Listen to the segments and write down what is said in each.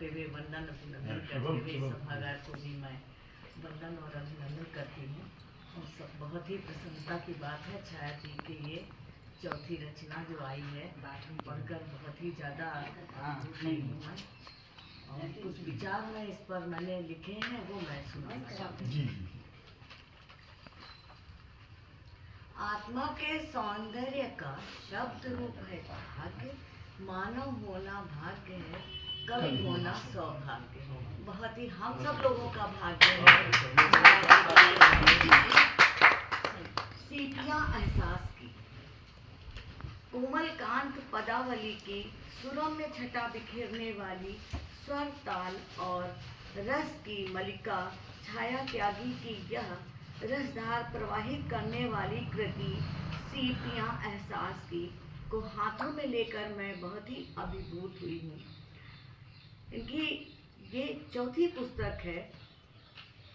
करते हुए वंदन अभिनंदन करते हुए सभागार को भी मैं वंदन और अभिनंदन करती हूँ। और सब बहुत ही प्रसन्नता की बात है, छाया जी की ये चौथी रचना जो आई है पढ़कर बहुत ही ज़्यादा खुशी हूँ मैं। और कुछ विचार मैं इस पर मैंने लिखे हैं वो मैं सुनाऊंगी। आत्मा के सौंदर्य का शब्द रूप है भाग्य, मानव होना भाग्य है, कवि होना सौभाग्य है। बहुत ही हम सब लोगों का भाग्य है। सीपियां एहसास की, कोमल कांत पदावली की सुरम्य छटा बिखेरने वाली स्वर ताल और रस की मलिका छाया त्यागी की यह रसधार प्रवाहित करने वाली कृति सीपियां एहसास की को हाथों में लेकर मैं बहुत ही अभिभूत हुई हूँ। इनकी ये चौथी पुस्तक है।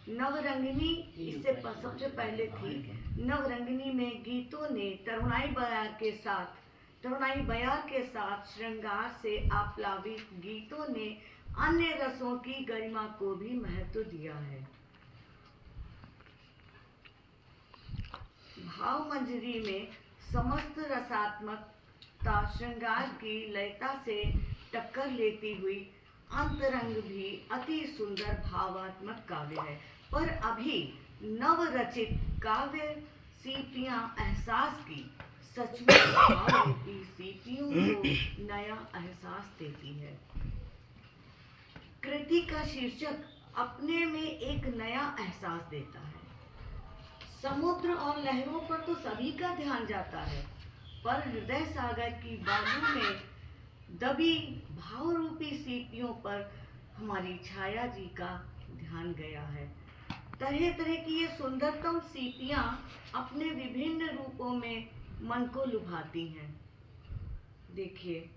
नवरंगिनी इससे सबसे पहले थी। नवरंगिनी में गीतों ने तरुणाई बयार के साथ श्रृंगार से आप्लावित गीतों ने अन्य रसों की गरिमा को भी महत्व दिया है। भाव मंजरी में समस्त रसात्मकता श्रृंगार की लयता से टक्कर लेती हुई अंतरंग भी अति सुंदर भावात्मक काव्य है। पर अभी नवरचित काव्य सीपियां एहसास की सचमुच भावरूपी सीपियों को नया एहसास देती है। कृति का शीर्षक अपने में एक नया एहसास देता है। समुद्र और लहरों पर तो सभी का ध्यान जाता है, पर हृदय सागर की बालू में दबी भावरूपी सीपियों पर हमारी छाया जी का ध्यान गया है। तरह तरह की ये सुंदरतम सीपियां अपने विभिन्न रूपों में मन को लुभाती हैं। देखिए,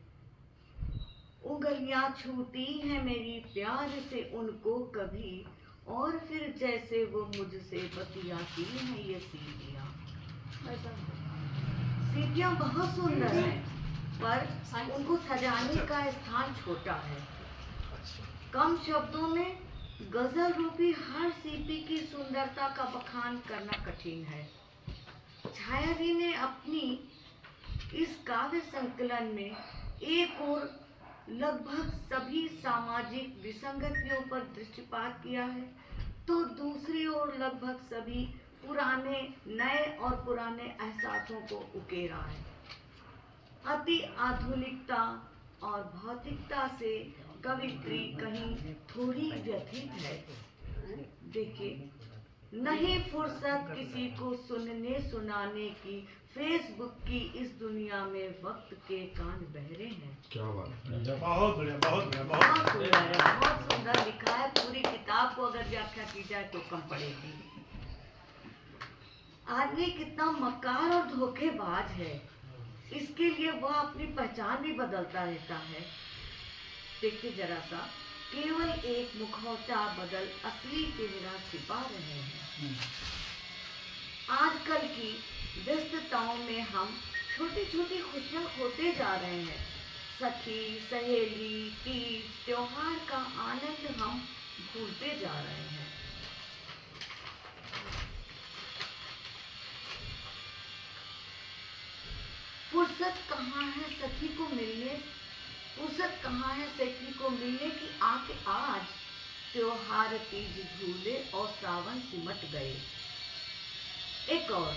उंगलियां छूती हैं मेरी प्यार से उनको कभी, और फिर जैसे वो मुझसे बतियाती हैं ये सीपियां। सीपियां बहुत सुंदर हैं, पर उनको सजाने का स्थान छोटा है। कम शब्दों में गजल रूपी हर सीपी की सुंदरता का बखान करना कठिन है। छाया जी ने अपनी इस काव्य संकलन में एक और लगभग सभी सामाजिक विसंगतियों पर दृष्टिपात किया है, तो दूसरी ओर लगभग सभी पुराने नए और पुराने एहसासों को उकेरा है। अति आधुनिकता और भौतिकता से कवित्री कहीं थोड़ी व्यथित है। देखिए, नहीं फुर्सत किसी को सुनने सुनाने की, फेसबुक की इस दुनिया में वक्त के कान बहरे हैं। क्या बात है, बहुत बढ़िया, बहुत बढ़िया, बहुत सुंदर है, बहुत सुंदर लिखा है। पूरी किताब को अगर व्याख्या की जाए तो कम पड़ेगी। आदमी कितना मक्कार और धोखेबाज है, इसके लिए वह अपनी पहचान भी बदलता रहता है। देखिए जरा सा, केवल एक मुखौटा बदल असली चेहरा छिपा रहे हैं। आजकल की व्यस्तताओं में हम छोटी छोटी खुशियां खोते जा रहे हैं। सखी, सहेली, तीज, त्योहार का आनंद हम भूलते जा रहे हैं। फुर्सत कहाँ है सखी को मिलने, फुर्सत कहाँ है सखी को मिलने की आके आज त्योहार, तीज, झूले और सावन सिमट गए। एक और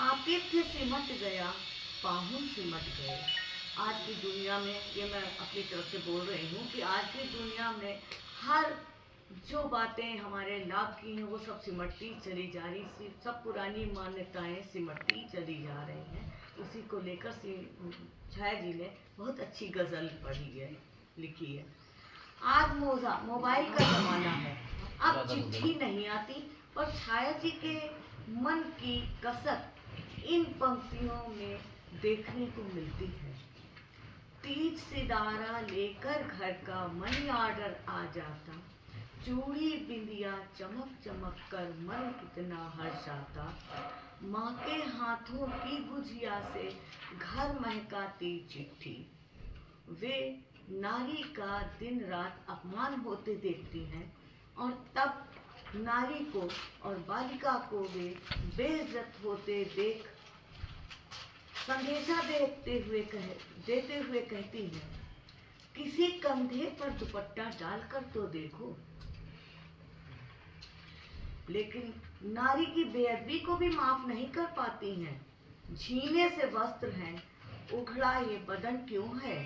आतिथ्य सिमट गया, पाहुन सिमट गए। आज की दुनिया में, ये मैं अपनी तरफ से बोल रही हूँ कि आज की दुनिया में हर जो बातें हमारे लाभ की हैं वो सब सिमटती चली जा रही, सब पुरानी मान्यताएं सिमटती चली जा रही हैं। उसी को लेकर छाया जी ने बहुत अच्छी गज़ल पढ़ी है, लिखी है। आज मोबाइल का ज़माना है, अब चिट्ठी नहीं आती, पर छाया जी के मन की कसक इन पंक्तियों में देखने को मिलती है। तीज सितारा लेकर घर का मनी ऑर्डर आ जाता, चूड़ी बिंदिया चमक चमक कर मन कितना हर्षाता, माँ के हाथों की गुजिया से घर महकाती चिट्ठी, वे नारी का दिन रात अपमान होते देखती हैं और तब नारी को और बालिका को वे बेइज्जत होते देख संदेशा देते हुए कहती हैं, किसी कंधे पर दुपट्टा डालकर तो देखो। लेकिन नारी की बेअदबी को भी माफ नहीं कर पाती हैं। झीने से वस्त्र हैं, उघड़ा ये बदन क्यों है,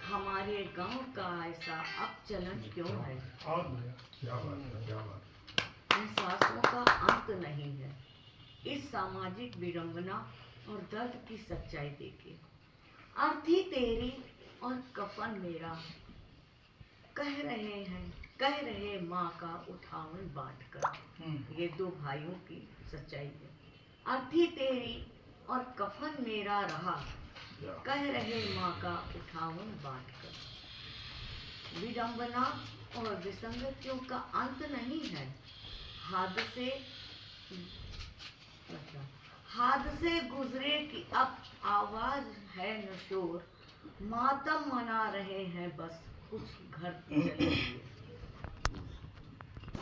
हमारे गांव का ऐसा अब चलन क्यों है। क्या बात। एहसासों का अंत नहीं है। इस सामाजिक विडंबना और दर्द की सच्चाई देखिए। अर्थी तेरी और कफन मेरा, कह रहे माँ का उठावन बांटकर। ये दो भाइयों की सच्चाई है। अर्थी तेरी और कफन मेरा रहा, कह रहे माँ का उठावन बांटकर। विडंबना और विसंगतियों का अंत नहीं है। हादसे गुजरे कि अब आवाज है न शोर, मातम मना रहे हैं बस कुछ घर चले हुए।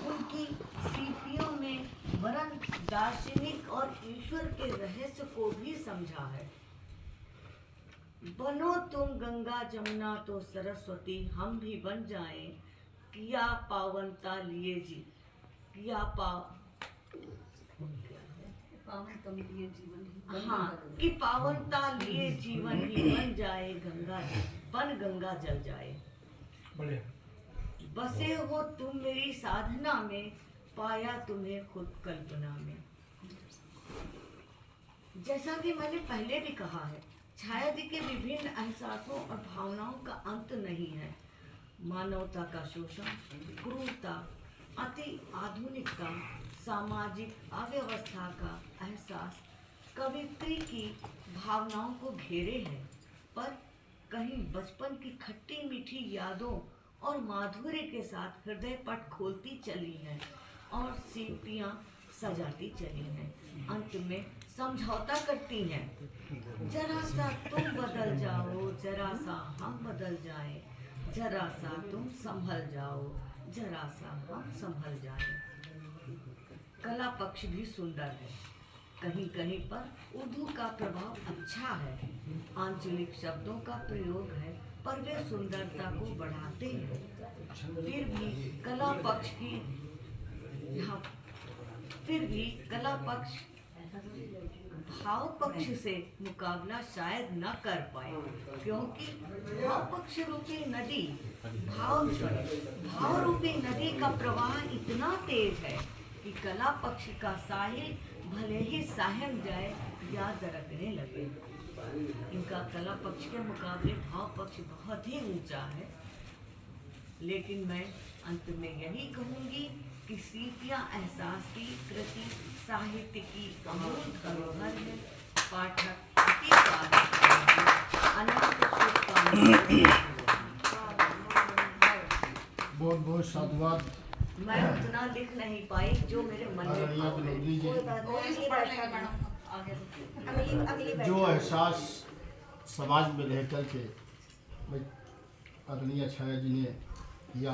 उनकी सीपियों में वरन दार्शनिक और ईश्वर के रहस्य को भी समझा है। बनो तुम गंगा जमुना तो सरस्वती, हम भी बन जाएं, किया पावनता लिए जी, किया कि पावनता लिए जीवन ही गंगा जल जाए। बसे हो तुम मेरी साधना में, पाया तुम्हें खुद कल्पना में। जैसा कि मैंने पहले भी कहा है, छाया जी के विभिन्न एहसासों और भावनाओं का अंत नहीं है। मानवता का शोषण, क्रूरता, अति आधुनिकता, सामाजिक अव्यवस्था का एहसास कवित्री की भावनाओं को घेरे हैं, पर कहीं बचपन की खट्टी मीठी यादों और माधुर्य के साथ हृदय पट खोलती चली हैं और सीपियाँ सजाती चली हैं। अंत में समझौता करती हैं, जरा सा तुम बदल जाओ, जरा सा हम बदल जाएं, जरा सा तुम संभल जाओ, जरा सा हम संभल जाएं। कला पक्ष भी सुंदर है। कहीं कहीं पर उर्दू का प्रभाव अच्छा है। आंचलिक शब्दों का प्रयोग है, पर वे सुंदरता को बढ़ाते हैं। फिर भी कला पक्ष भाव पक्ष से मुकाबला शायद न कर पाए, क्योंकि भाव पक्ष रूपी नदी भाव रूपी नदी का प्रवाह इतना तेज है कि कला पक्ष का साहिल भले ही साहम जाए या दरकने लगे। इनका कला पक्ष के मुकाबले भाव पक्ष बहुत ही ऊंचा है। लेकिन मैं अंत में यही कहूँगी कि सीपियाँ एहसास की कृति साहित्य की अमूल धरोहर है। पाठक बहुत बहुत साधुवाद। मैं उतना लिख नहीं पाई जो मेरे मन में जो एहसास समाज में रह कर के आदरणीय छाया जी ने किया,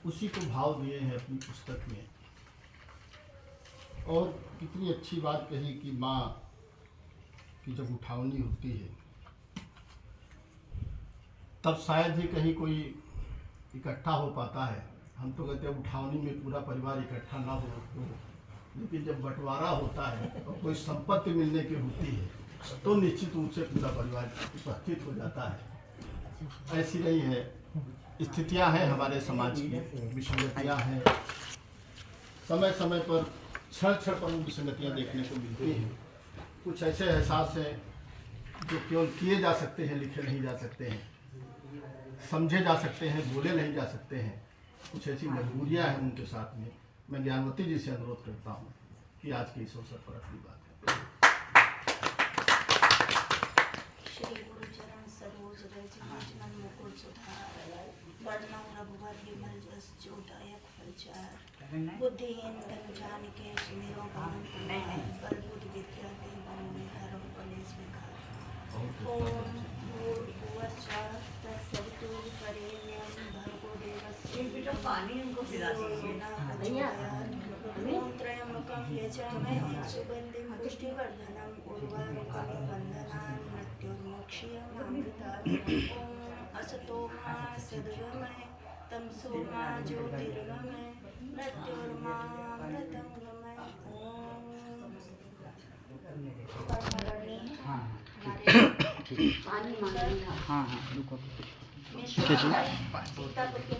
उसी को भाव दिए हैं अपनी पुस्तक में। और कितनी अच्छी बात कही कि माँ की जब उठावनी होती है तब शायद ही कहीं कोई इकट्ठा हो पाता है। हम तो कहते हैं उठावनी में पूरा परिवार इकट्ठा ना हो, लेकिन जब बंटवारा होता है और कोई संपत्ति मिलने की होती है तो निश्चित रूप से पूरा परिवार उपस्थित हो जाता है। ऐसी नहीं है, स्थितियां हैं हमारे समाज की, विसंगतियां हैं, समय समय पर क्षण क्षण पर विसंगतियां देखने को मिलती हैं। कुछ ऐसे एहसास हैं जो केवल किए जा सकते हैं, लिखे नहीं जा सकते हैं, समझे जा सकते हैं, बोले नहीं जा सकते हैं। कुछ ऐसी मजबूरियां हैं उनके साथ में। मैं ज्ञानवती जी से अनुरोध करता हूँ कि आज के इस अवसर पर अपनी बात करें। श्री गुरु चरण सरोज रज मन मुकुर सुधार, वर्णम रघुवर विमल जस जो दायक फलचार। बुद्धिहीन तन जान के सुमिरो भवन कुमार, बल बुद्धि विद्या देव बन हरहु कलेश विकार। ओम भूर्भुवः पानी उनको पिला दीजिए। ओम त्र्यंबकं यजामहे सुगन्धिं पुष्टिवर्धनम् उर्वारुकं वन्दनान् मृत्युर्मोक्षीयमामृतात्। ओम असतो मा सद्गमय तमसो मा ज्योतिर्गमय मृत्युर्मामृतं गमय। ओम पानी मांगना। हाँ हाँ रुको। सीतापति